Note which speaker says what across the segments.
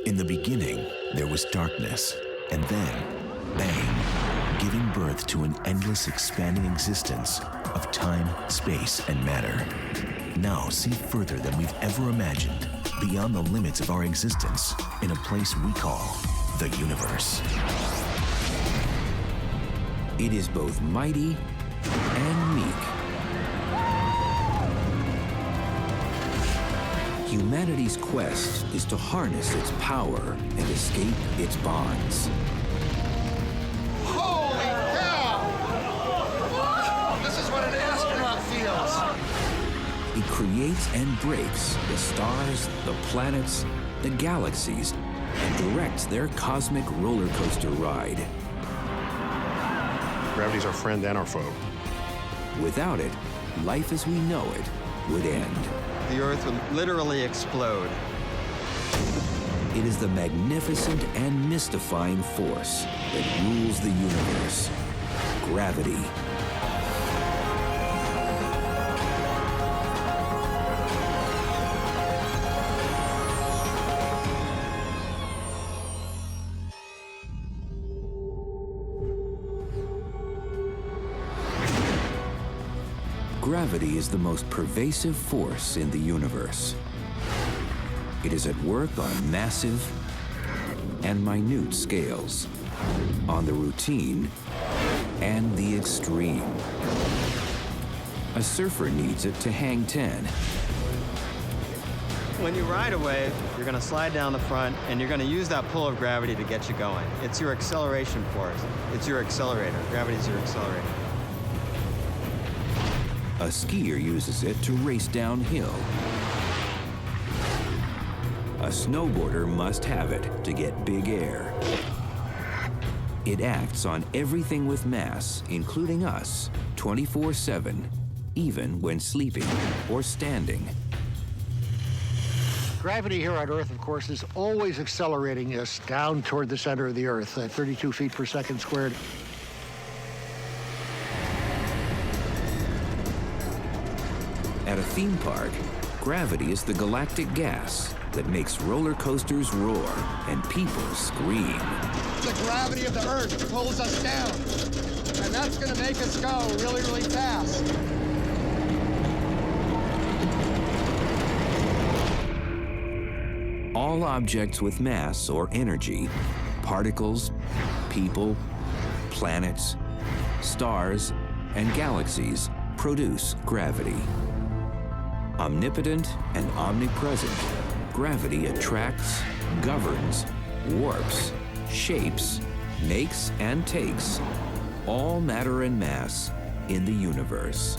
Speaker 1: In the beginning, there was darkness, and then, bang, giving birth to an endless expanding existence of time, space, and matter. Now see further than we've ever imagined, beyond the limits of our existence, in a place we call the universe.
Speaker 2: It is both mighty and meek. Humanity's quest is to harness its power and escape its bonds.
Speaker 3: Holy cow! This is what an astronaut feels.
Speaker 2: It creates and breaks the stars, the planets, the galaxies, and directs their cosmic roller coaster ride.
Speaker 4: Gravity's our friend and our foe.
Speaker 2: Without it, life as we know it would end.
Speaker 5: The Earth would literally explode.
Speaker 2: It is the magnificent and mystifying force that rules the universe. Gravity. Gravity is the most pervasive force in the universe. It is at work on massive and minute scales, on the routine and the extreme. A surfer needs it to hang 10.
Speaker 5: When you ride a wave, you're going to slide down the front, and you're going to use that pull of gravity to get you going. It's your acceleration force. It's your accelerator. Gravity's your accelerator.
Speaker 2: A skier uses it to race downhill. A snowboarder must have it to get big air. It acts on everything with mass, including us, 24/7, even when sleeping or standing.
Speaker 6: Gravity here on Earth, of course, is always accelerating us down toward the center of the Earth at 32 feet per second squared.
Speaker 2: At a theme park, gravity is the galactic gas that makes roller coasters roar and people scream.
Speaker 3: The gravity of the Earth pulls us down, and that's going to make us go really, really fast.
Speaker 2: All objects with mass or energy, particles, people, planets, stars, and galaxies produce gravity. Omnipotent and omnipresent, gravity attracts, governs, warps, shapes, makes and takes all matter and mass in the universe.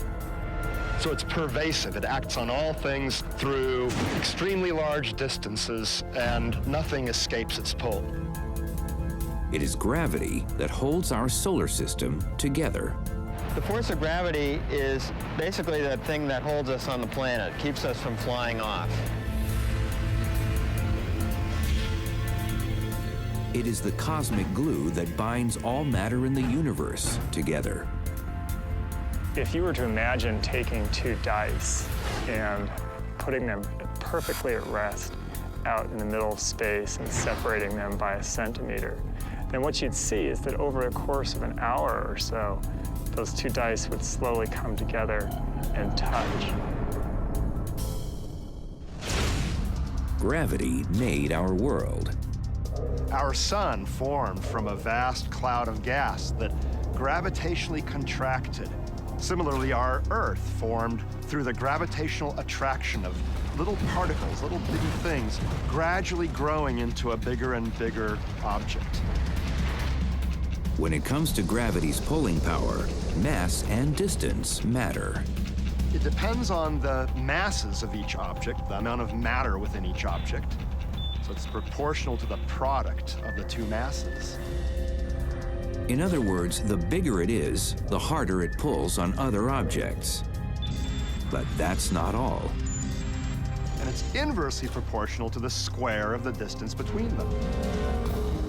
Speaker 4: So it's pervasive. It acts on all things through extremely large distances, and nothing escapes its pull.
Speaker 2: It is gravity that holds our solar system together.
Speaker 5: The force of gravity is basically that thing that holds us on the planet, keeps us from flying off.
Speaker 2: It is the cosmic glue that binds all matter in the universe together.
Speaker 7: If you were to imagine taking two dice and putting them perfectly at rest out in the middle of space and separating them by a centimeter, then what you'd see is that over the course of an hour or so, those two dice would slowly come together and touch.
Speaker 2: Gravity made our world.
Speaker 4: Our sun formed from a vast cloud of gas that gravitationally contracted. Similarly, our Earth formed through the gravitational attraction of little particles, little bitty things, gradually growing into a bigger and bigger object.
Speaker 2: When it comes to gravity's pulling power, mass and distance matter.
Speaker 4: It depends on the masses of each object, the amount of matter within each object. So it's proportional to the product of the two masses.
Speaker 2: In other words, the bigger it is, the harder it pulls on other objects. But that's not all.
Speaker 4: And it's inversely proportional to the square of the distance between them.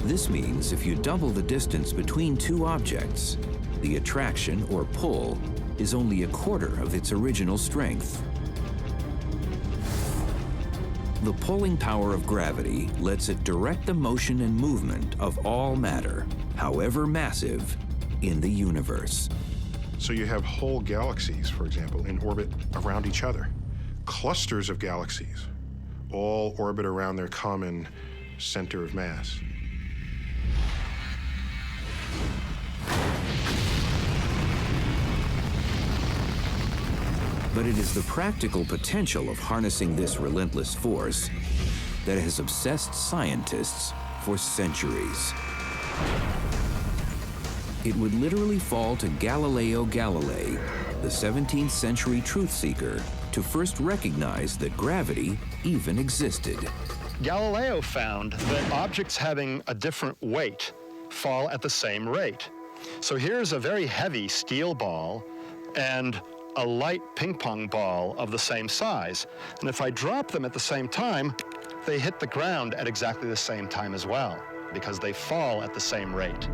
Speaker 2: This means if you double the distance between two objects, the attraction or pull is only a quarter of its original strength. The pulling power of gravity lets it direct the motion and movement of all matter, however massive, in the universe.
Speaker 8: So you have whole galaxies, for example, in orbit around each other. Clusters of galaxies all orbit around their common center of mass.
Speaker 2: But it is the practical potential of harnessing this relentless force that has obsessed scientists for centuries. It would literally fall to Galileo Galilei, the 17th century truth seeker, to first recognize that gravity even existed.
Speaker 4: Galileo found that objects having a different weight fall at the same rate. So here's a very heavy steel ball and a light ping pong ball of the same size. And if I drop them at the same time, they hit the ground at exactly the same time as well, because they fall at the same rate.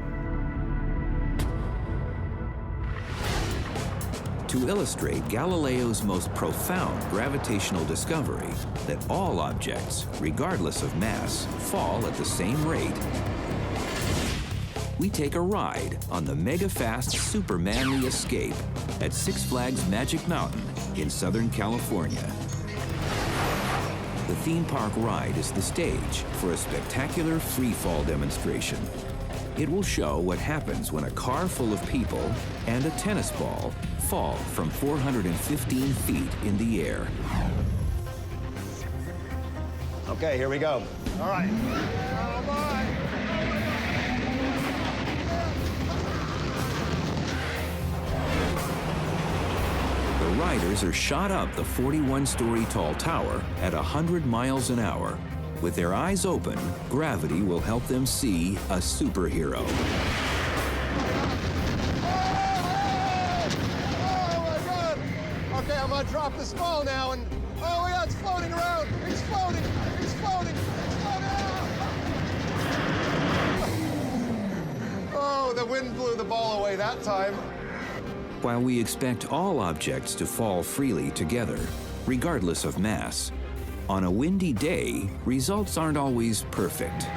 Speaker 2: To illustrate Galileo's most profound gravitational discovery, that all objects, regardless of mass, fall at the same rate, we take a ride on the mega-fast Super Manly Escape at Six Flags Magic Mountain in Southern California. The theme park ride is the stage for a spectacular free-fall demonstration. It will show what happens when a car full of people and a tennis ball fall from 415 feet in the air.
Speaker 5: Okay, here we go.
Speaker 4: All right. Oh, bye.
Speaker 2: The riders are shot up the 41-story tall tower at 100 miles an hour. With their eyes open, gravity will help them see a superhero.
Speaker 3: Oh my God! Okay, I'm gonna drop this ball now, and oh my God, it's floating around. It's floating. It's floating. It's floating. Oh, the wind blew the ball away that time.
Speaker 2: While we expect all objects to fall freely together, regardless of mass, on a windy day, results aren't always perfect.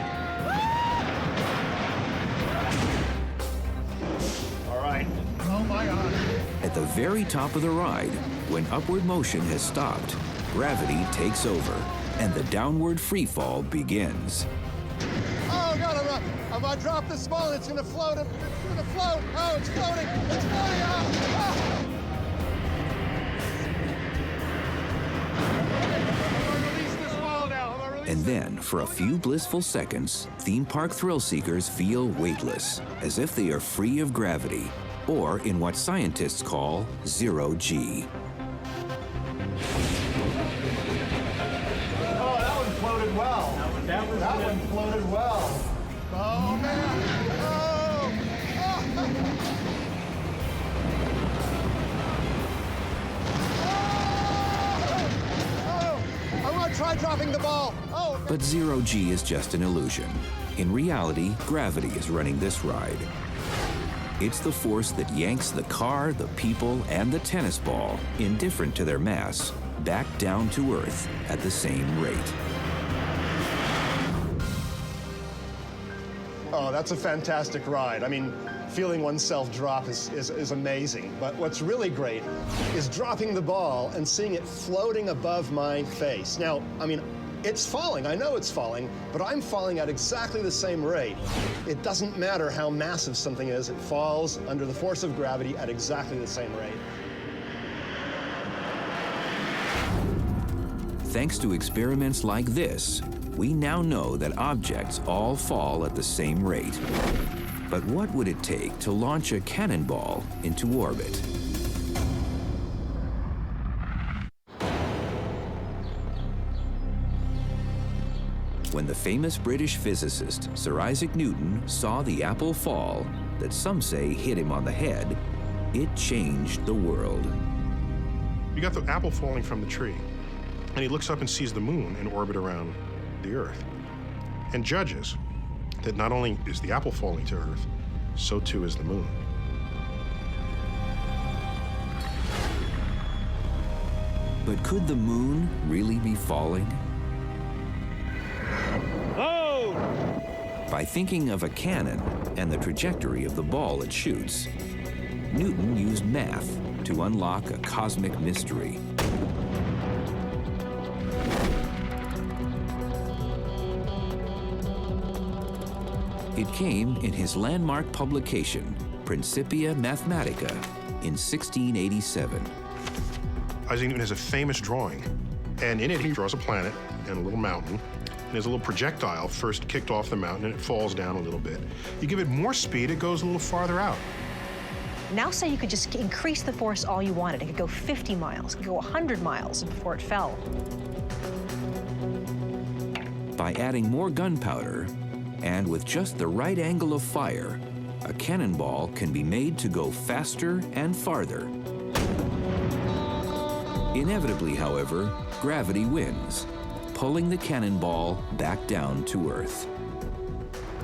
Speaker 4: All right. Oh my God.
Speaker 2: At the very top of the ride, when upward motion has stopped, gravity takes over, and the downward freefall begins.
Speaker 3: Oh God, I'm gonna drop this ball, and it's gonna float. It's gonna float. Oh, it's floating. It's floating. Oh.
Speaker 2: And then, for a few blissful seconds, theme park thrill seekers feel weightless, as if they are free of gravity, or in what scientists call zero G.
Speaker 4: Oh, that one floated well. That one floated well. Oh, man. Oh.
Speaker 3: Oh. I'm gonna try dropping the ball. Oh.
Speaker 2: But zero G is just an illusion. In reality, gravity is running this ride. It's the force that yanks the car, the people, and the tennis ball, indifferent to their mass, back down to Earth at the same rate.
Speaker 4: Oh, that's a fantastic ride. I mean, feeling oneself drop is amazing. But what's really great is dropping the ball and seeing it floating above my face. Now, I mean, it's falling. I know it's falling, but I'm falling at exactly the same rate. It doesn't matter how massive something is. It falls under the force of gravity at exactly the same rate.
Speaker 2: Thanks to experiments like this, we now know that objects all fall at the same rate. But what would it take to launch a cannonball into orbit? When the famous British physicist Sir Isaac Newton saw the apple fall, that some say hit him on the head, it changed the world.
Speaker 8: You got the apple falling from the tree, and he looks up and sees the moon in orbit around the Earth, and judges that not only is the apple falling to Earth, so too is the moon.
Speaker 2: But could the moon really be falling? By thinking of a cannon and the trajectory of the ball it shoots, Newton used math to unlock a cosmic mystery. It came in his landmark publication, Principia Mathematica, in 1687.
Speaker 8: Isaac Newton has a famous drawing, and in it he draws a planet and a little mountain. And there's a little projectile first kicked off the mountain, and it falls down a little bit. You give it more speed, it goes a little farther out.
Speaker 9: Now say you could just increase the force all you wanted. It could go 50 miles, it could go 100 miles before it fell.
Speaker 2: By adding more gunpowder, and with just the right angle of fire, a cannonball can be made to go faster and farther. Inevitably, however, gravity wins, pulling the cannonball back down to Earth.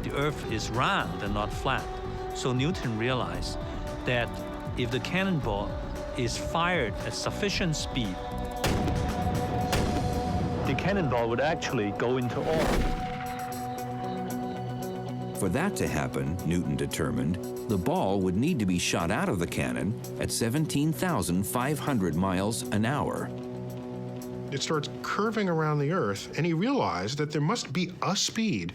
Speaker 10: The Earth is round and not flat, so Newton realized that if the cannonball is fired at sufficient speed, the cannonball would actually go into orbit.
Speaker 2: For that to happen, Newton determined, the ball would need to be shot out of the cannon at 17,500 miles an hour.
Speaker 8: It starts curving around the Earth, and he realized that there must be a speed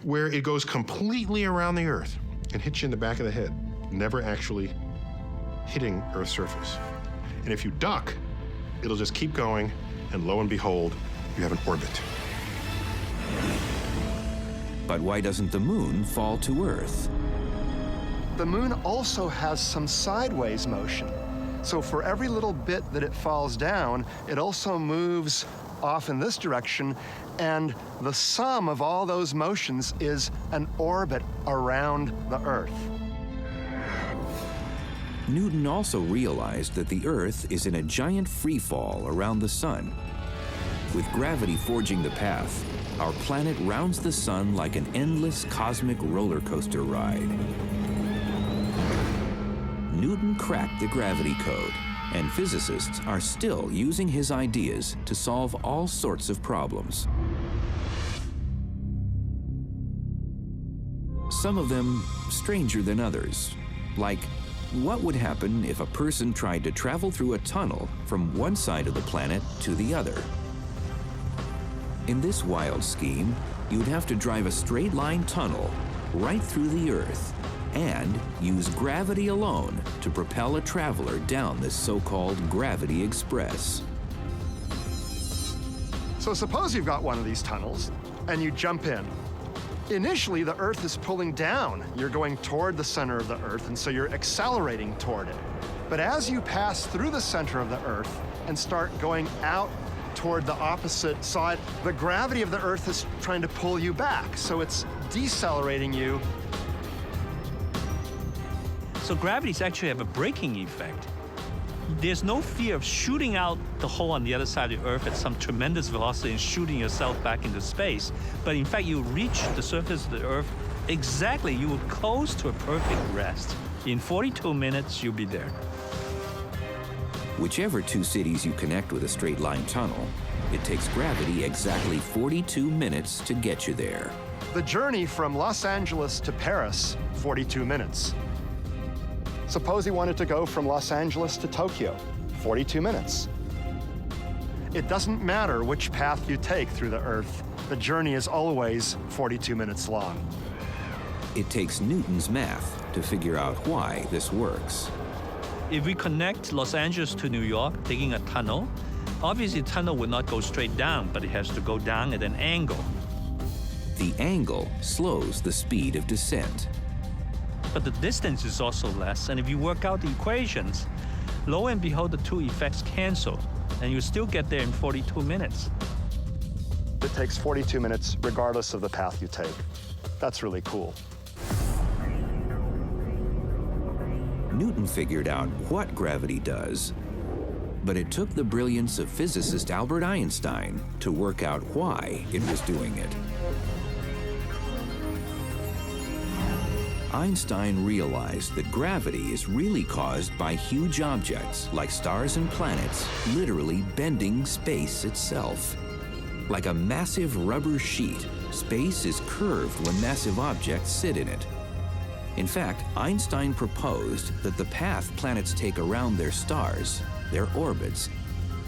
Speaker 8: where it goes completely around the Earth and hits you in the back of the head, never actually hitting Earth's surface. And if you duck, it'll just keep going, and lo and behold, you have an orbit.
Speaker 2: But why doesn't the moon fall to Earth?
Speaker 4: The moon also has some sideways motion. So for every little bit that it falls down, it also moves off in this direction, and the sum of all those motions is an orbit around the Earth.
Speaker 2: Newton also realized that the Earth is in a giant free fall around the sun. With gravity forging the path, our planet rounds the sun like an endless cosmic roller coaster ride. Newton cracked the gravity code, and physicists are still using his ideas to solve all sorts of problems. Some of them stranger than others, like what would happen if a person tried to travel through a tunnel from one side of the planet to the other? In this wild scheme, you'd have to drive a straight-line tunnel right through the Earth and use gravity alone to propel a traveler down this so-called Gravity Express.
Speaker 4: So suppose you've got one of these tunnels, and you jump in. Initially, the Earth is pulling down. You're going toward the center of the Earth, and so you're accelerating toward it. But as you pass through the center of the Earth and start going out toward the opposite side, the gravity of the Earth is trying to pull you back, so it's decelerating you.
Speaker 10: So gravities actually have a braking effect. There's no fear of shooting out the hole on the other side of the Earth at some tremendous velocity and shooting yourself back into space. But in fact, you reach the surface of the Earth exactly, you will close to a perfect rest. In 42 minutes, you'll be there.
Speaker 2: Whichever two cities you connect with a straight-line tunnel, it takes gravity exactly 42 minutes to get you there.
Speaker 4: The journey from Los Angeles to Paris, 42 minutes. Suppose you wanted to go from Los Angeles to Tokyo, 42 minutes. It doesn't matter which path you take through the Earth, the journey is always 42 minutes long.
Speaker 2: It takes Newton's math to figure out why this works.
Speaker 10: If we connect Los Angeles to New York, taking a tunnel, obviously the tunnel will not go straight down, but it has to go down at an angle.
Speaker 2: The angle slows the speed of descent.
Speaker 10: But the distance is also less, and if you work out the equations, lo and behold, the two effects cancel, and you still get there in 42 minutes.
Speaker 4: It takes 42 minutes regardless of the path you take. That's really cool.
Speaker 2: Newton figured out what gravity does, but it took the brilliance of physicist Albert Einstein to work out why it was doing it. Einstein realized that gravity is really caused by huge objects like stars and planets literally bending space itself. Like a massive rubber sheet, space is curved when massive objects sit in it. In fact, Einstein proposed that the path planets take around their stars, their orbits,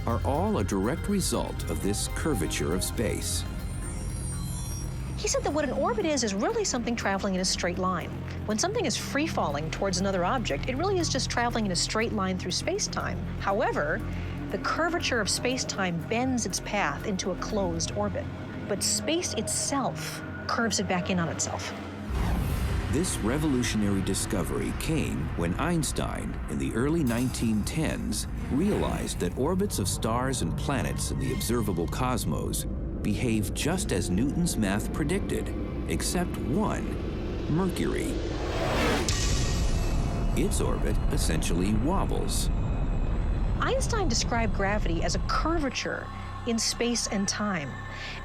Speaker 2: are all a direct result of this curvature of space.
Speaker 9: He said that what an orbit is really something traveling in a straight line. When something is free-falling towards another object, it really is just traveling in a straight line through space-time. However, the curvature of space-time bends its path into a closed orbit, but space itself curves it back in on itself.
Speaker 2: This revolutionary discovery came when Einstein, in the early 1910s, realized that orbits of stars and planets in the observable cosmos behave just as Newton's math predicted, except one, Mercury. Its orbit essentially wobbles.
Speaker 9: Einstein described gravity as a curvature in space and time.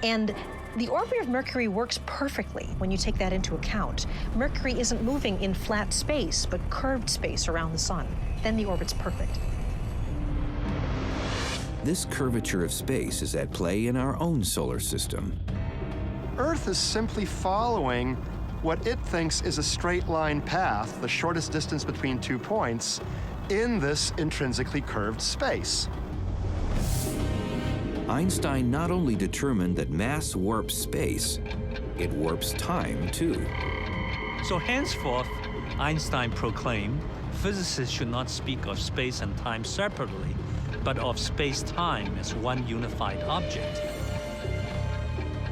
Speaker 9: And the orbit of Mercury works perfectly when you take that into account. Mercury isn't moving in flat space, but curved space around the sun. Then the orbit's perfect.
Speaker 2: This curvature of space is at play in our own solar system.
Speaker 4: Earth is simply following what it thinks is a straight line path, the shortest distance between 2 points, in this intrinsically curved space.
Speaker 2: Einstein not only determined that mass warps space, it warps time too.
Speaker 10: So henceforth, Einstein proclaimed, physicists should not speak of space and time separately, but of space-time as one unified object.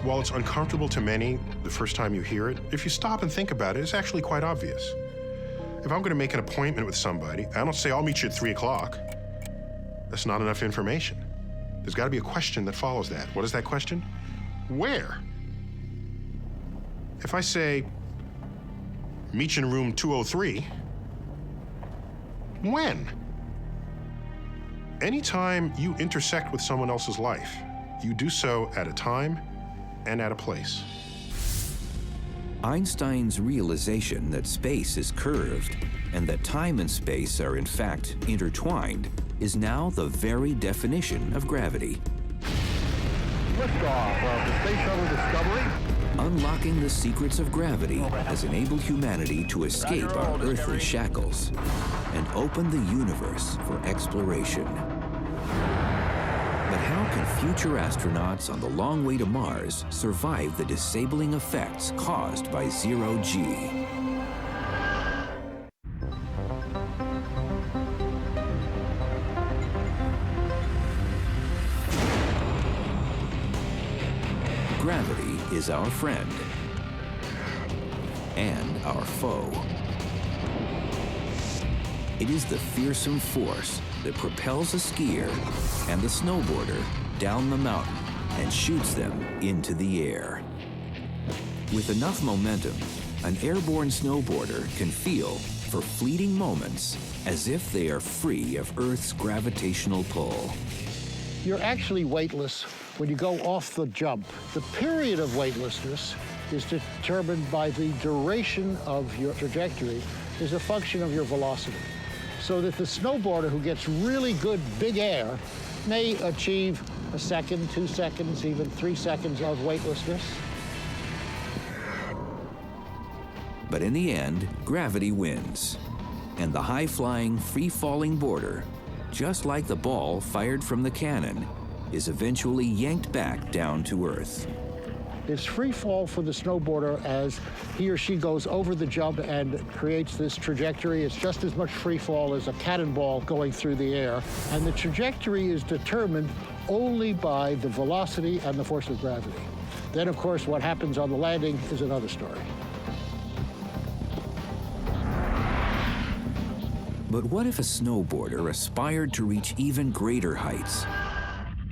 Speaker 8: While it's uncomfortable to many the first time you hear it, if you stop and think about it, it's actually quite obvious. If I'm going to make an appointment with somebody, I don't say, I'll meet you at 3 o'clock. That's not enough information. There's got to be a question that follows that. What is that question? Where? If I say, meet you in room 203, when? Anytime you intersect with someone else's life, you do so at a time and at a place.
Speaker 2: Einstein's realization that space is curved and that time and space are in fact intertwined is now the very definition of gravity.
Speaker 3: Liftoff of the Space Shuttle Discovery.
Speaker 2: Unlocking the secrets of gravity has enabled humanity to escape our earthly shackles and open the universe for exploration. But how can future astronauts on the long way to Mars survive the disabling effects caused by zero-G? Gravity is our friend and our foe. It is the fearsome force that propels a skier and the snowboarder down the mountain and shoots them into the air. With enough momentum, an airborne snowboarder can feel, for fleeting moments, as if they are free of Earth's gravitational pull.
Speaker 6: You're actually weightless when you go off the jump. The period of weightlessness is determined by the duration of your trajectory is a function of your velocity. So that the snowboarder who gets really good big air may achieve a second, 2 seconds, even 3 seconds of weightlessness.
Speaker 2: But in the end, gravity wins. And the high-flying, free-falling boarder, just like the ball fired from the cannon, is eventually yanked back down to Earth.
Speaker 6: It's free fall for the snowboarder as he or she goes over the jump and creates this trajectory. It's just as much free fall as a cannonball going through the air. And the trajectory is determined only by the velocity and the force of gravity. Then, of course, what happens on the landing is another story.
Speaker 2: But what if a snowboarder aspired to reach even greater heights?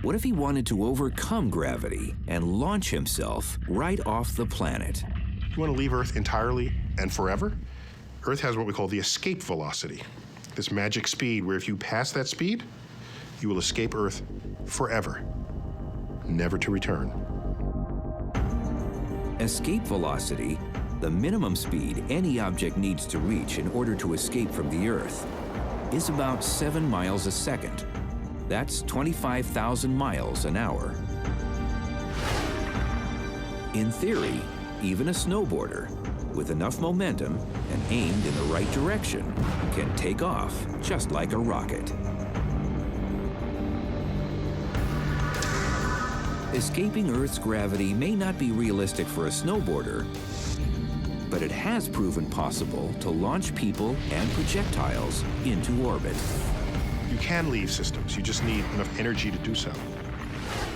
Speaker 2: What if he wanted to overcome gravity and launch himself right off the planet?
Speaker 8: You want to leave Earth entirely and forever? Earth has what we call the escape velocity, this magic speed where if you pass that speed, you will escape Earth forever, never to return.
Speaker 2: Escape velocity, the minimum speed any object needs to reach in order to escape from the Earth, is about 7 miles a second. That's 25,000 miles an hour. In theory, even a snowboarder with enough momentum and aimed in the right direction can take off just like a rocket. Escaping Earth's gravity may not be realistic for a snowboarder, but it has proven possible to launch people and projectiles into orbit.
Speaker 8: You can leave systems, you just need enough energy to do so.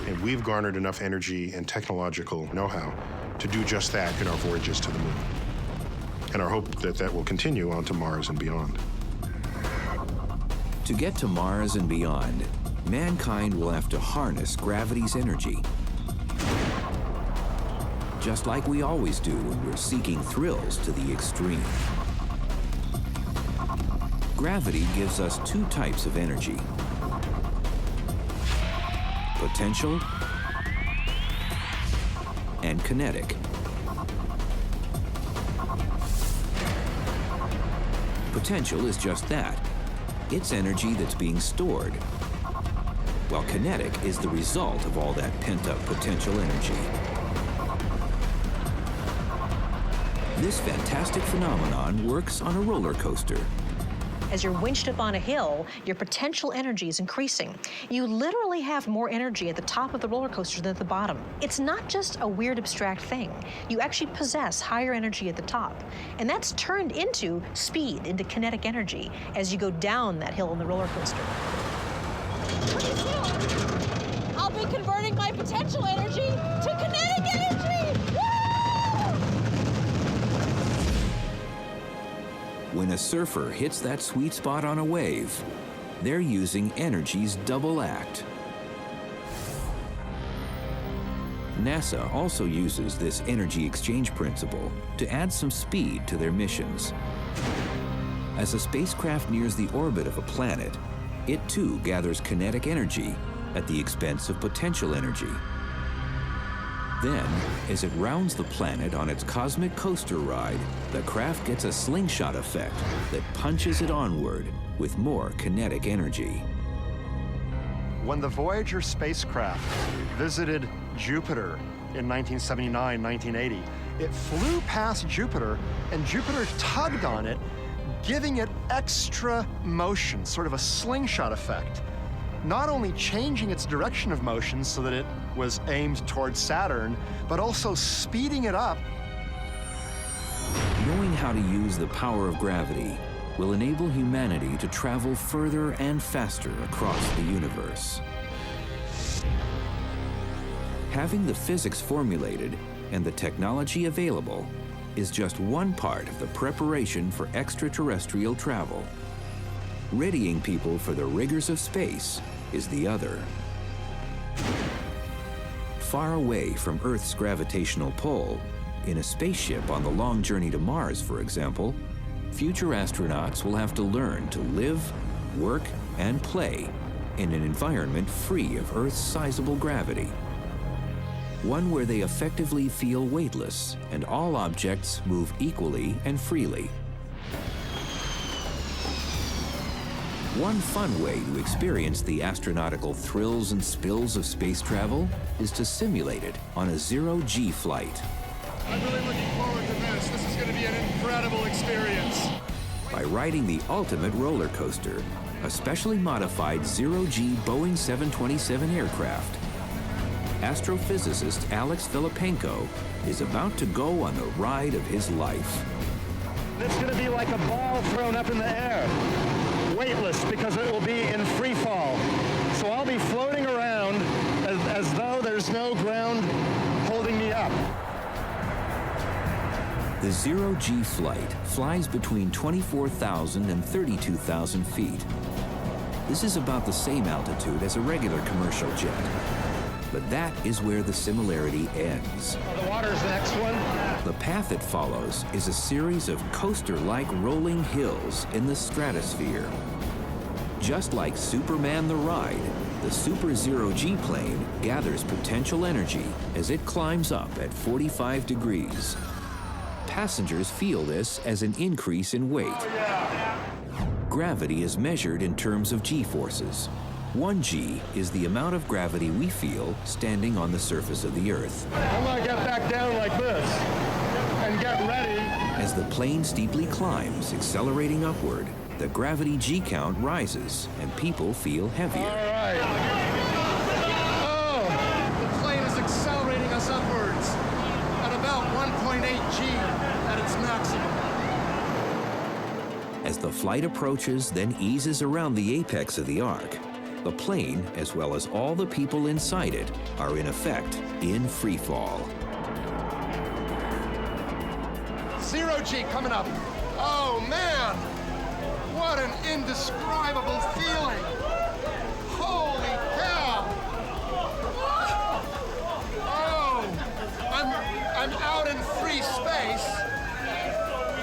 Speaker 8: And we've garnered enough energy and technological know-how to do just that in our voyages to the moon. And our hope that that will continue on to Mars and beyond.
Speaker 2: To get to Mars and beyond, mankind will have to harness gravity's energy. Just like we always do when we're seeking thrills to the extreme. Gravity gives us two types of energy: potential and kinetic. Potential is just that. It's energy that's being stored, while kinetic is the result of all that pent-up potential energy. This fantastic phenomenon works on a roller coaster.
Speaker 9: As you're winched up on a hill, your potential energy is increasing. You literally have more energy at the top of the roller coaster than at the bottom. It's not just a weird abstract thing. You actually possess higher energy at the top. And that's turned into speed, into kinetic energy, as you go down that hill on the roller coaster.
Speaker 11: Pretty soon, I'll be converting my potential energy to kinetic energy! Woo!
Speaker 2: When a surfer hits that sweet spot on a wave, they're using energy's double act. NASA also uses this energy exchange principle to add some speed to their missions. As a spacecraft nears the orbit of a planet, it too gathers kinetic energy at the expense of potential energy. Then, as it rounds the planet on its cosmic coaster ride, the craft gets a slingshot effect that punches it onward with more kinetic energy.
Speaker 4: When the Voyager spacecraft visited Jupiter in 1979, 1980, it flew past Jupiter, and Jupiter tugged on it, giving it extra motion, sort of a slingshot effect. Not only changing its direction of motion so that it was aimed towards Saturn, but also speeding it up.
Speaker 2: Knowing how to use the power of gravity will enable humanity to travel further and faster across the universe. Having the physics formulated and the technology available is just one part of the preparation for extraterrestrial travel. Readying people for the rigors of space is the other. Far away from Earth's gravitational pull, in a spaceship on the long journey to Mars, for example, future astronauts will have to learn to live, work, and play in an environment free of Earth's sizable gravity. One where they effectively feel weightless and all objects move equally and freely. One fun way to experience the astronautical thrills and spills of space travel is to simulate it on a zero-G flight.
Speaker 3: I'm really looking forward to this. This is going to be an incredible experience.
Speaker 2: By riding the ultimate roller coaster, a specially modified zero-G Boeing 727 aircraft, astrophysicist Alex Filippenko is about to go on the ride of his life.
Speaker 12: It's going to be like a ball thrown up in the air. Weightless, because it will be in free fall. So I'll be floating around as though there's no ground holding me up.
Speaker 2: The zero-G flight flies between 24,000 and 32,000 feet. This is about the same altitude as a regular commercial jet. But that is where the similarity ends.
Speaker 12: The water's the next one.
Speaker 2: The path it follows is a series of coaster-like rolling hills in the stratosphere. Just like Superman the Ride, the Super Zero-G plane gathers potential energy as it climbs up at 45 degrees. Passengers feel this as an increase in weight. Gravity is measured in terms of G-forces. 1 G is the amount of gravity we feel standing on the surface of the Earth.
Speaker 12: I'm gonna get back down
Speaker 2: As the plane steeply climbs, accelerating upward, the gravity G count rises and people feel heavier.
Speaker 3: All right. Oh, the plane is accelerating us upwards at about 1.8 G at its maximum.
Speaker 2: As the flight approaches, then eases around the apex of the arc, the plane, as well as all the people inside it, are in effect in free fall.
Speaker 3: 0 G coming up. Oh, man. What an indescribable feeling. Holy cow. Oh, I'm out in free space.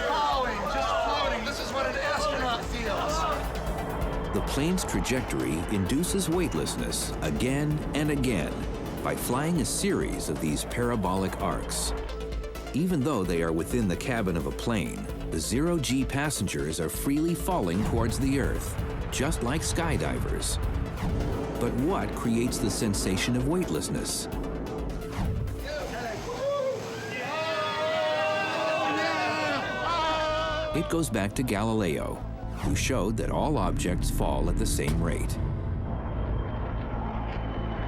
Speaker 3: Falling, just floating. This is what an astronaut feels.
Speaker 2: The plane's trajectory induces weightlessness again and again by flying a series of these parabolic arcs. Even though they are within the cabin of a plane, the 0 G passengers are freely falling towards the Earth, just like skydivers. But what creates the sensation of weightlessness? It goes back to Galileo, who showed that all objects fall at the same rate.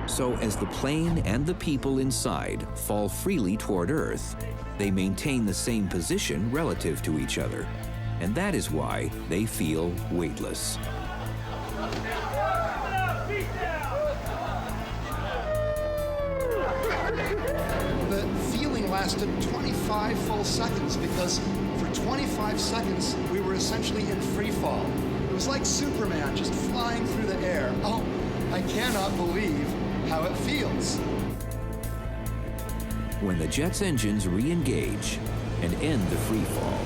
Speaker 2: So as the plane and the people inside fall freely toward Earth, they maintain the same position relative to each other. And that is why they feel weightless.
Speaker 3: The feeling lasted 25 full seconds because for 25 seconds we were essentially in free fall. It was like Superman just flying through the air. Oh, I cannot believe how it feels.
Speaker 2: When the jet's engines re-engage and end the free fall,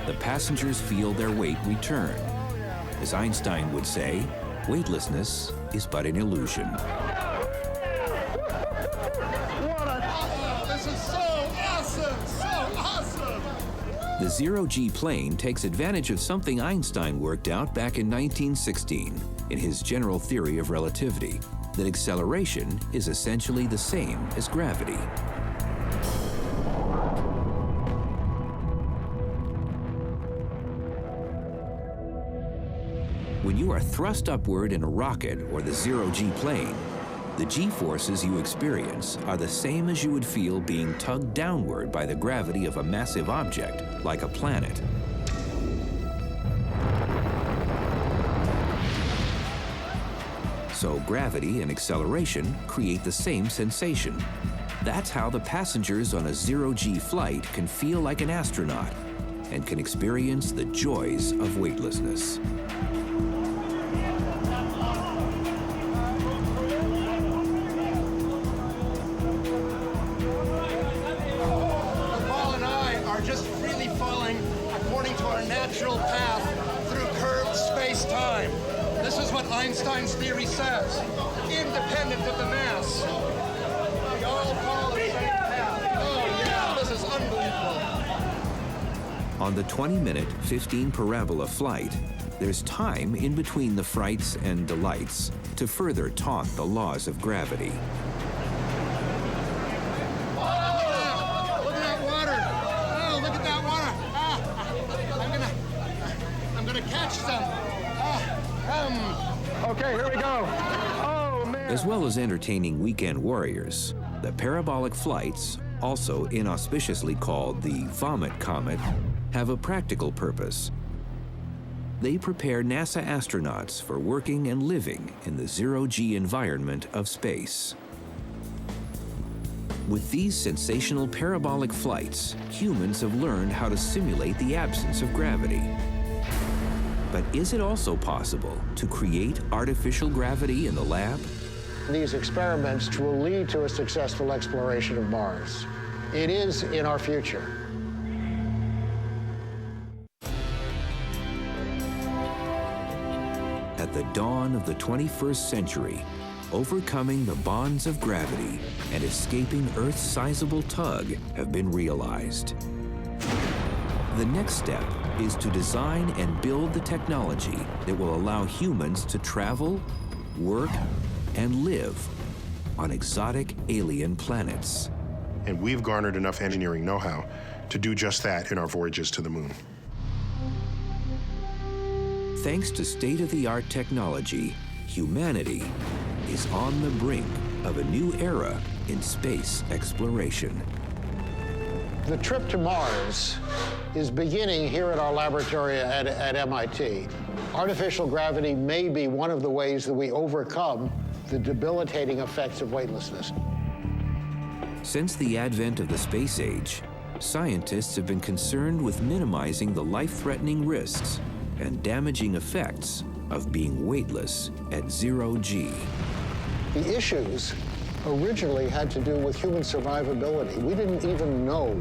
Speaker 2: the passengers feel their weight return. As Einstein would say, weightlessness is but an illusion.
Speaker 3: This is so awesome! So awesome!
Speaker 2: The 0 G plane takes advantage of something Einstein worked out back in 1916 in his general theory of relativity, that acceleration is essentially the same as gravity. When you are thrust upward in a rocket or the 0 G plane, the G-forces you experience are the same as you would feel being tugged downward by the gravity of a massive object, like a planet. So gravity and acceleration create the same sensation. That's how the passengers on a 0 G flight can feel like an astronaut and can experience the joys of weightlessness.
Speaker 3: Natural path through curved space-time. This is what Einstein's theory says, independent of the mass. We all follow the same path. Oh yeah, this is unbelievable.
Speaker 2: On the 20-minute, 15 parabola flight, there's time in between the frights and delights to further taunt the laws of gravity.
Speaker 3: Okay, here we go. Oh, man.
Speaker 2: As well as entertaining weekend warriors, the parabolic flights, also inauspiciously called the Vomit Comet, have a practical purpose. They prepare NASA astronauts for working and living in the 0 G environment of space. With these sensational parabolic flights, humans have learned how to simulate the absence of gravity. But is it also possible to create artificial gravity in the lab?
Speaker 6: These experiments will lead to a successful exploration of Mars. It is in our future.
Speaker 2: At the dawn of the 21st century, overcoming the bonds of gravity and escaping Earth's sizable tug have been realized. The next step is to design and build the technology that will allow humans to travel, work, and live on exotic alien planets.
Speaker 8: And we've garnered enough engineering know-how to do just that in our voyages to the moon.
Speaker 2: Thanks to state-of-the-art technology, humanity is on the brink of a new era in space exploration.
Speaker 6: The trip to Mars is beginning here at our laboratory at MIT. Artificial gravity may be one of the ways that we overcome the debilitating effects of weightlessness.
Speaker 2: Since the advent of the space age, scientists have been concerned with minimizing the life-threatening risks and damaging effects of being weightless at 0G.
Speaker 6: The issues originally had to do with human survivability. We didn't even know,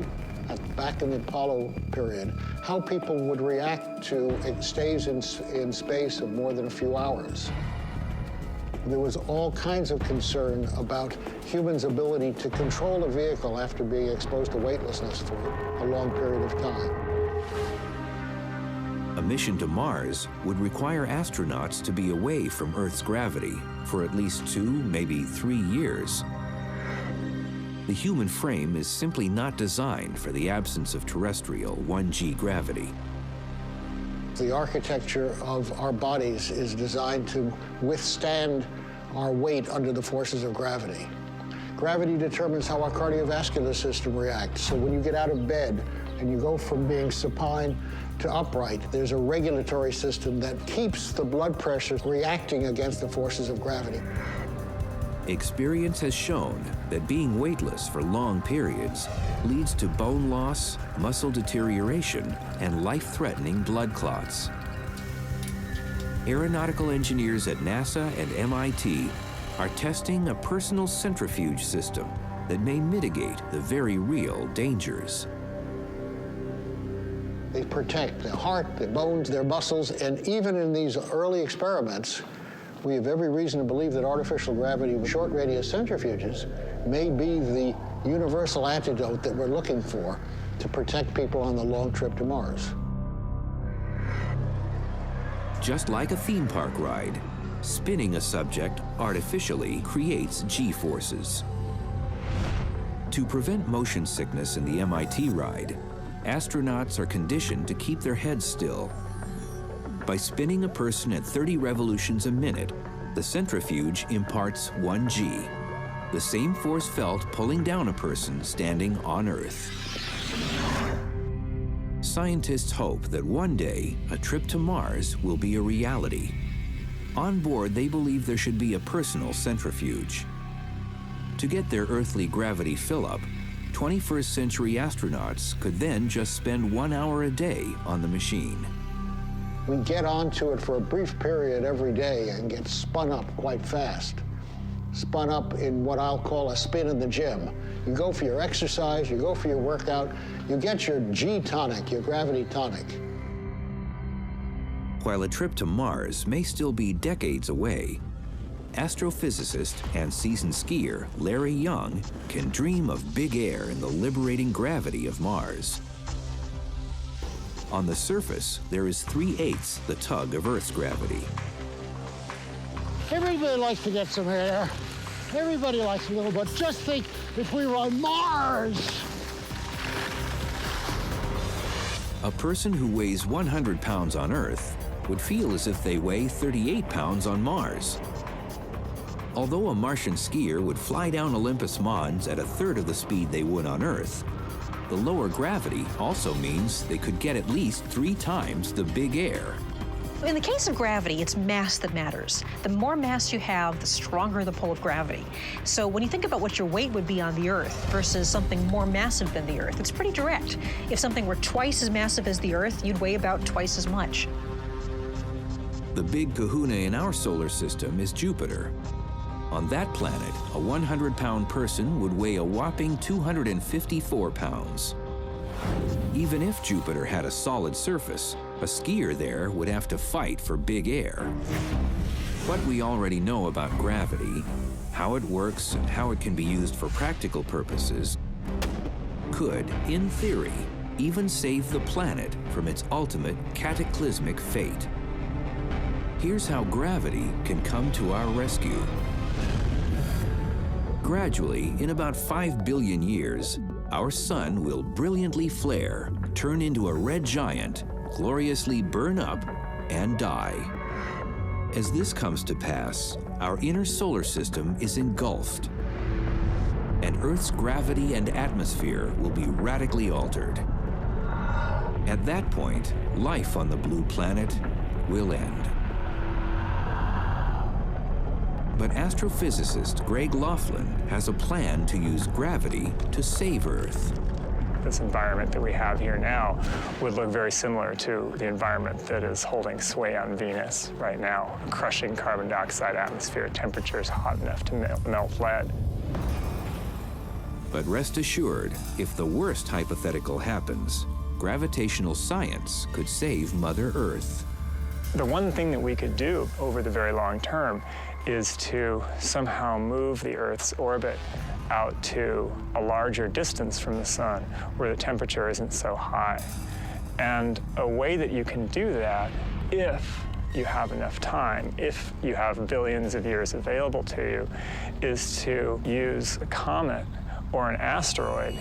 Speaker 6: back in the Apollo period, how people would react to stays in space of more than a few hours. There was all kinds of concern about humans' ability to control a vehicle after being exposed to weightlessness for a long period of time.
Speaker 2: A mission to Mars would require astronauts to be away from Earth's gravity for at least 2, maybe 3 years. The human frame is simply not designed for the absence of terrestrial 1G gravity.
Speaker 6: The architecture of our bodies is designed to withstand our weight under the forces of gravity. Gravity determines how our cardiovascular system reacts. So when you get out of bed and you go from being supine to upright, there's a regulatory system that keeps the blood pressure reacting against the forces of gravity.
Speaker 2: Experience has shown that being weightless for long periods leads to bone loss, muscle deterioration, and life-threatening blood clots. Aeronautical engineers at NASA and MIT are testing a personal centrifuge system that may mitigate the very real dangers.
Speaker 6: They protect the heart, the bones, their muscles, and even in these early experiments, we have every reason to believe that artificial gravity with short radius centrifuges may be the universal antidote that we're looking for to protect people on the long trip to Mars.
Speaker 2: Just like a theme park ride, spinning a subject artificially creates G-forces. To prevent motion sickness in the MIT ride, astronauts are conditioned to keep their heads still. By spinning a person at 30 revolutions a minute, the centrifuge imparts 1G, the same force felt pulling down a person standing on Earth. Scientists hope that one day a trip to Mars will be a reality. On board, they believe there should be a personal centrifuge. To get their earthly gravity fill-up, 21st century astronauts could then just spend 1 hour a day on the machine.
Speaker 6: We get onto it for a brief period every day and get spun up quite fast. Spun up in what I'll call a spin in the gym. You go for your exercise, you go for your workout, you get your G tonic, your gravity tonic.
Speaker 2: While a trip to Mars may still be decades away, astrophysicist and seasoned skier Larry Young can dream of big air and the liberating gravity of Mars. On the surface, there is 3/8 the tug of Earth's gravity.
Speaker 6: Everybody likes to get some air. Everybody likes a little, but just think if we were on Mars.
Speaker 2: A person who weighs 100 pounds on Earth would feel as if they weigh 38 pounds on Mars. Although a Martian skier would fly down Olympus Mons at 1/3 of the speed they would on Earth, the lower gravity also means they could get at least 3 times the big air.
Speaker 9: In the case of gravity, it's mass that matters. The more mass you have, the stronger the pull of gravity. So when you think about what your weight would be on the Earth versus something more massive than the Earth, it's pretty direct. If something were twice as massive as the Earth, you'd weigh about twice as much.
Speaker 2: The big kahuna in our solar system is Jupiter. On that planet, a 100-pound person would weigh a whopping 254 pounds. Even if Jupiter had a solid surface, a skier there would have to fight for big air. What we already know about gravity, how it works and how it can be used for practical purposes, could, in theory, even save the planet from its ultimate cataclysmic fate. Here's how gravity can come to our rescue. gradually, in about 5 billion years, our sun will brilliantly flare, turn into a red giant, gloriously burn up, and die. As this comes to pass, our inner solar system is engulfed, and Earth's gravity and atmosphere will be radically altered. At that point, life on the blue planet will end. But astrophysicist Greg Laughlin has a plan to use gravity to save Earth.
Speaker 7: This environment that we have here now would look very similar to the environment that is holding sway on Venus right now, a crushing carbon dioxide atmosphere, temperatures hot enough to melt lead.
Speaker 2: But rest assured, if the worst hypothetical happens, gravitational science could save Mother Earth.
Speaker 7: The one thing that we could do over the very long term is to somehow move the Earth's orbit out to a larger distance from the sun where the temperature isn't so high. And a way that you can do that, if you have enough time, if you have billions of years available to you, is to use a comet or an asteroid.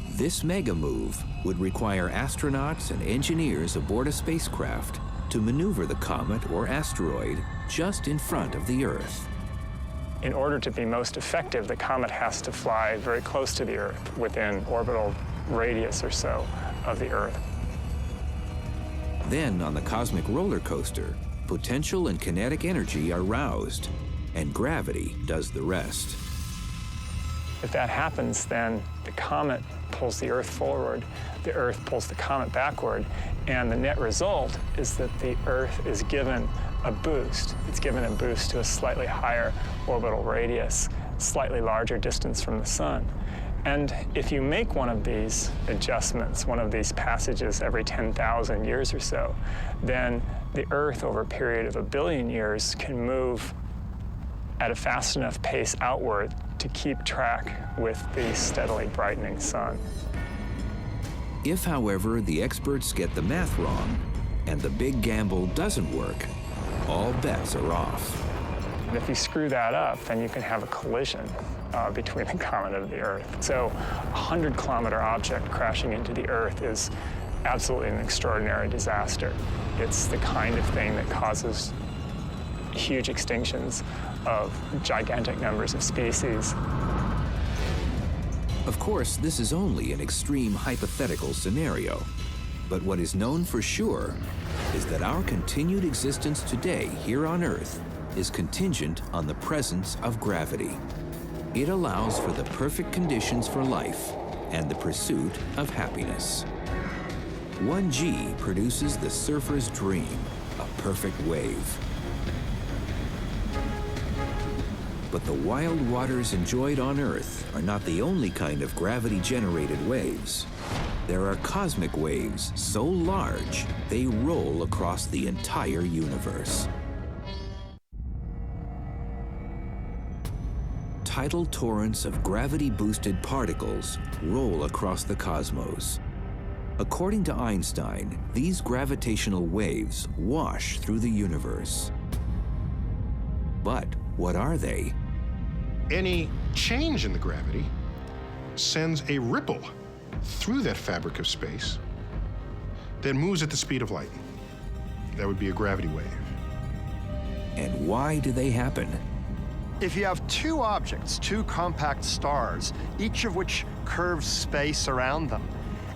Speaker 2: This mega move would require astronauts and engineers aboard a spacecraft to maneuver the comet or asteroid just in front of the Earth.
Speaker 7: In order to be most effective, the comet has to fly very close to the Earth, within orbital radius or so of the Earth.
Speaker 2: Then, on the cosmic roller coaster, potential and kinetic energy are roused, and gravity does the rest.
Speaker 7: If that happens, then the comet pulls the Earth forward, the Earth pulls the comet backward, and the net result is that the Earth is given a boost. It's given a boost to a slightly higher orbital radius, slightly larger distance from the sun. And if you make one of these adjustments, one of these passages every 10,000 years or so, then the Earth over a period of 1 billion years can move at a fast enough pace outward to keep track with the steadily brightening sun.
Speaker 2: If, however, the experts get the math wrong and the big gamble doesn't work, all bets are off.
Speaker 7: And if you screw that up, then you can have a collision between the comet and the Earth. So a 100-kilometer object crashing into the Earth is absolutely an extraordinary disaster. It's the kind of thing that causes huge extinctions of gigantic numbers of species.
Speaker 2: Of course, this is only an extreme hypothetical scenario. But what is known for sure is that our continued existence today here on Earth is contingent on the presence of gravity. It allows for the perfect conditions for life and the pursuit of happiness. 1G produces the surfer's dream, a perfect wave. But the wild waters enjoyed on Earth are not the only kind of gravity-generated waves. There are cosmic waves so large, they roll across the entire universe. Tidal torrents of gravity-boosted particles roll across the cosmos. According to Einstein, these gravitational waves wash through the universe. But what are they?
Speaker 8: Any change in the gravity sends a ripple through that fabric of space that moves at the speed of light. That would be a gravity wave.
Speaker 2: And why do they happen?
Speaker 4: If you have two objects, two compact stars, each of which curves space around them,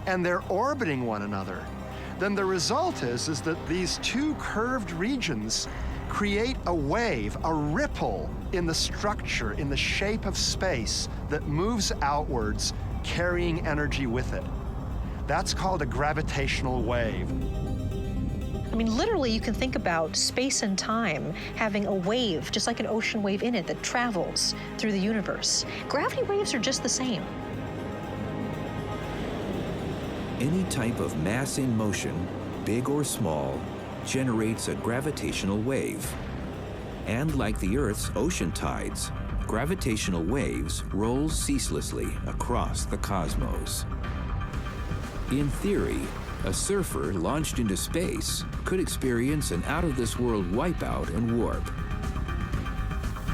Speaker 4: and they're orbiting one another, then the result is that these two curved regions create a wave, a ripple in the structure, in the shape of space that moves outwards, carrying energy with it. That's called a gravitational wave.
Speaker 9: I mean, literally, you can think about space and time having a wave, just like an ocean wave in it, that travels through the universe. Gravity waves are just the same.
Speaker 2: Any type of mass in motion, big or small, generates a gravitational wave. And like the Earth's ocean tides, gravitational waves roll ceaselessly across the cosmos. In theory, a surfer launched into space could experience an out-of-this-world wipeout and warp.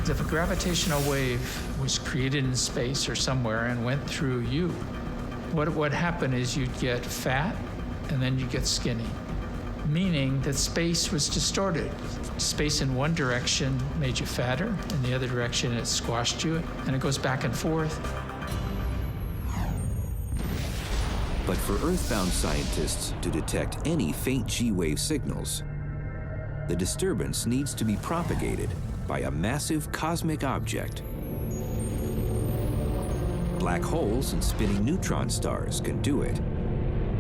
Speaker 13: If a gravitational wave was created in space or somewhere and went through you, what would happen is you'd get fat and then you'd get skinny, meaning that space was distorted. Space in one direction made you fatter, in the other direction it squashed you, and it goes back and forth.
Speaker 2: But for Earthbound scientists to detect any faint G-wave signals, the disturbance needs to be propagated by a massive cosmic object. Black holes and spinning neutron stars can do it.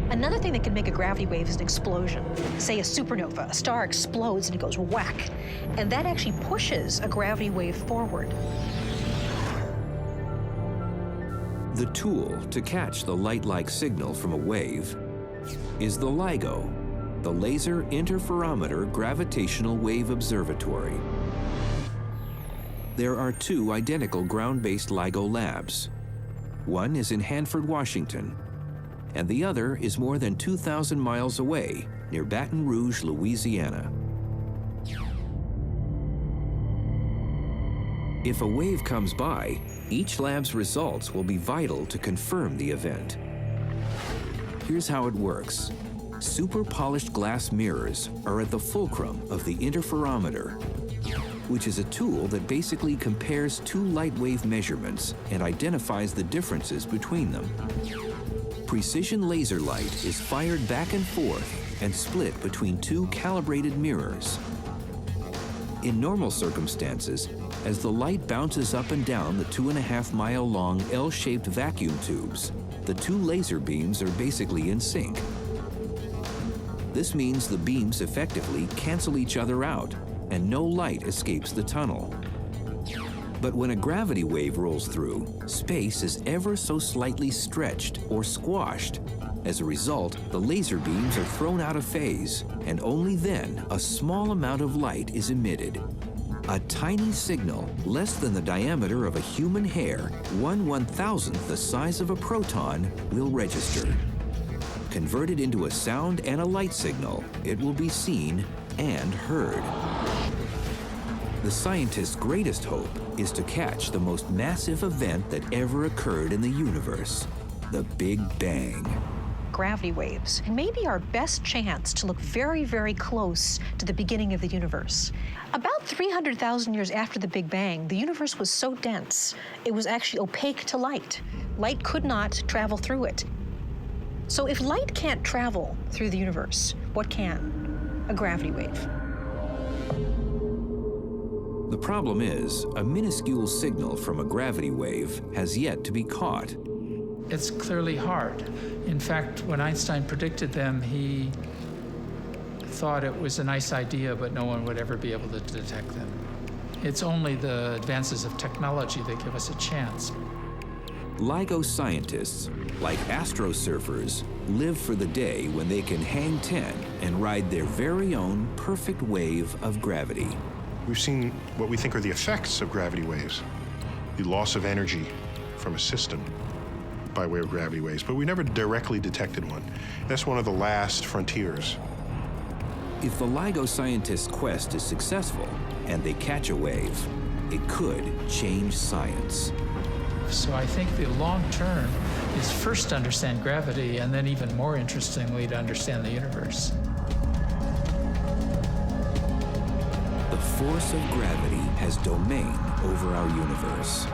Speaker 9: Another thing that can make a gravity wave is an explosion. Say a supernova, a star explodes and it goes whack. And that actually pushes a gravity wave forward.
Speaker 2: The tool to catch the light-like signal from a wave is the LIGO, the Laser Interferometer Gravitational Wave Observatory. There are two identical ground-based LIGO labs. One is in Hanford, Washington, and the other is more than 2,000 miles away near Baton Rouge, Louisiana. If a wave comes by, each lab's results will be vital to confirm the event. Here's how it works. Super polished glass mirrors are at the fulcrum of the interferometer, which is a tool that basically compares two light wave measurements and identifies the differences between them. Precision laser light is fired back and forth and split between two calibrated mirrors. In normal circumstances, as the light bounces up and down the 2.5-mile-long L-shaped vacuum tubes, the two laser beams are basically in sync. This means the beams effectively cancel each other out, and no light escapes the tunnel. But when a gravity wave rolls through, space is ever so slightly stretched or squashed. As a result, the laser beams are thrown out of phase, and only then a small amount of light is emitted. A tiny signal, less than the diameter of a human hair, 1/1000th the size of a proton, will register. Converted into a sound and a light signal, it will be seen and heard. The scientists' greatest hope is to catch the most massive event that ever occurred in the universe, the Big Bang.
Speaker 9: Gravity waves may be our best chance to look very, very close to the beginning of the universe. About 300,000 years after the Big Bang, the universe was so dense, it was actually opaque to light. Light could not travel through it. So if light can't travel through the universe, what can? A gravity wave.
Speaker 2: The problem is, a minuscule signal from a gravity wave has yet to be caught.
Speaker 13: It's clearly hard. In fact, when Einstein predicted them, he thought it was a nice idea, but no one would ever be able to detect them. It's only the advances of technology that give us a chance.
Speaker 2: LIGO scientists, like astrosurfers, live for the day when they can hang 10 and ride their very own perfect wave of gravity.
Speaker 8: We've seen what we think are the effects of gravity waves, the loss of energy from a system by way of gravity waves, but we never directly detected one. That's one of the last frontiers.
Speaker 2: If the LIGO scientists' quest is successful and they catch a wave, it could change science.
Speaker 13: So I think the long term is first to understand gravity, and then even more interestingly, to understand the universe.
Speaker 2: The force of gravity has domain over our universe.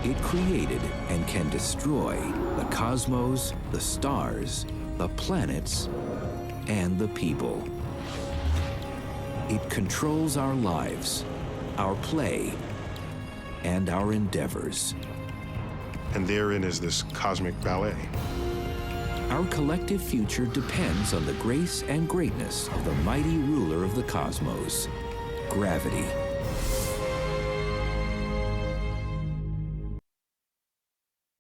Speaker 2: It created and can destroy the cosmos, the stars, the planets, and the people. It controls our lives, our play, and our endeavors.
Speaker 8: And therein is this cosmic ballet.
Speaker 2: Our collective future depends on the grace and greatness of the mighty ruler of the cosmos, gravity.